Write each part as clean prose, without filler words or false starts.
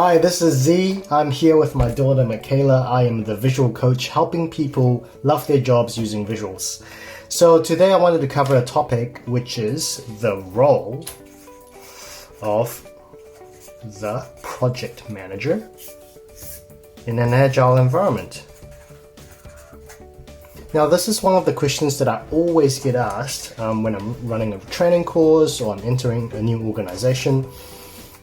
Hi, this is Z. I'm here with my daughter Michaela. I am the visual coach helping people love their jobs using visuals. So today I wanted to cover a topic which is the role of the project manager in an agile environment. Now this is one of the questions that I always get asked when I'm running a training course or I'm entering a new organization.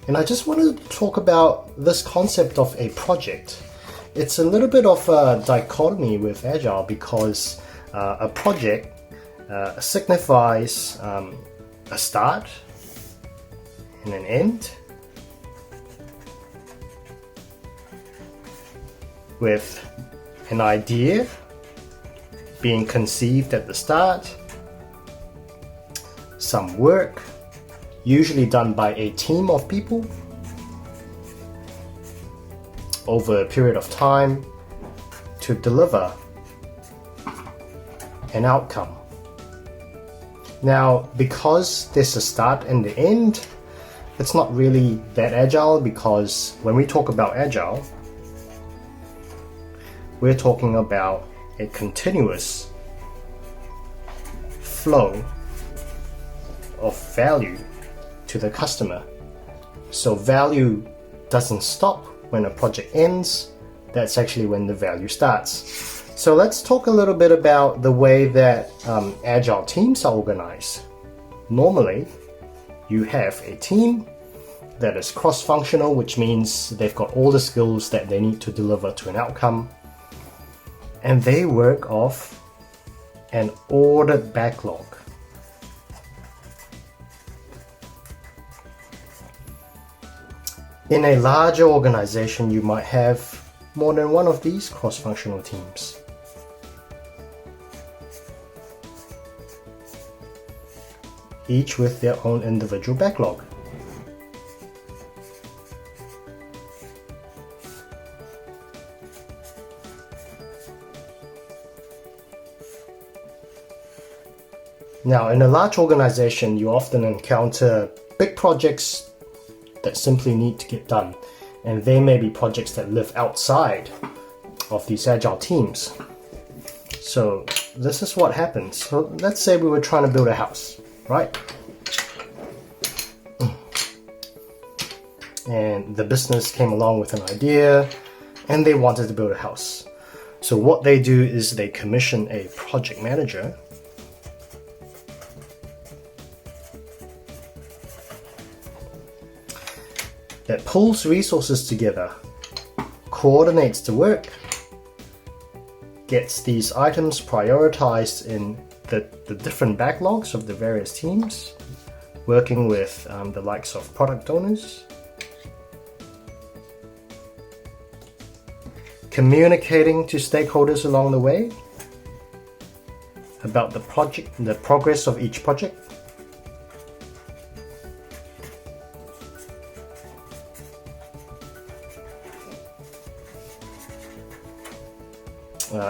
And I just wanted to talk about this concept of a project. It's a little bit of a dichotomy with Agile because a project signifies a start and an end, with an idea being conceived at the start, some work usually done by a team of people over a period of time to deliver an outcome. Now, because there's a start and the end, it's not really that agile, because when we talk about agile, we're talking about a continuous flow of value to the customer. So value doesn't stop when a project ends, that's actually when the value starts. So let's talk a little bit about the way that Agile teams are organized. Normally, you have a team that is cross-functional, which means they've got all the skills that they need to deliver to an outcome, and they work off an ordered backlog. In a larger organization, you might have more than one of these cross-functional teams. Each with their own individual backlog. Now, in a large organization, you often encounter big projects that simply need to get done, and they may be projects that live outside of these agile teams. So this is what happens. So let's say we were trying to build a house, right? And the business came along with an idea and they wanted to build a house. So what they do is they commission a project manager that pulls resources together, coordinates the work, gets these items prioritized in the different backlogs of the various teams, working with the likes of product owners, communicating to stakeholders along the way about the project, the progress of each project,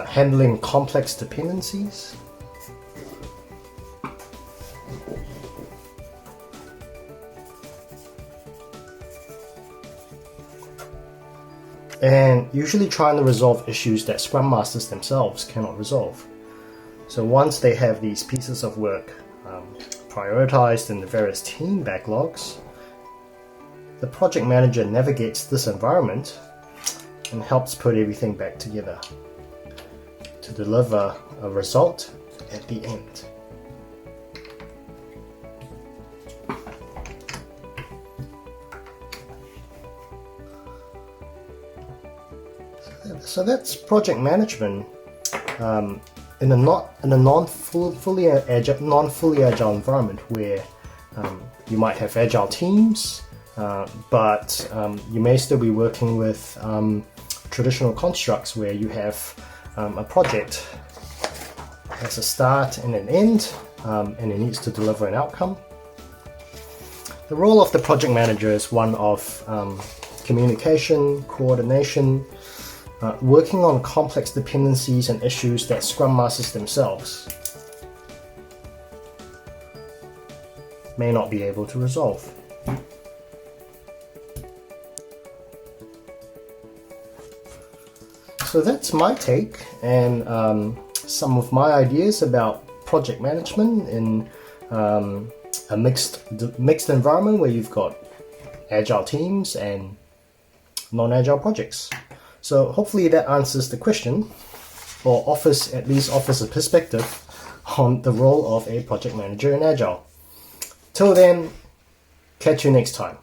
handling complex dependencies, and usually trying to resolve issues that Scrum Masters themselves cannot resolve. So once they have these pieces of work prioritized in the various team backlogs, the project manager navigates this environment and helps put everything back together to deliver a result at the end. So that's project management in a non-fully agile environment, where you might have agile teams, but you may still be working with traditional constructs where you have a project has a start and an end, and it needs to deliver an outcome. The role of the project manager is one of communication, coordination, working on complex dependencies and issues that Scrum Masters themselves may not be able to resolve. So that's my take and some of my ideas about project management in a mixed environment where you've got agile teams and non-agile projects. So hopefully that answers the question, or at least offers a perspective on the role of a project manager in agile. Till then, catch you next time.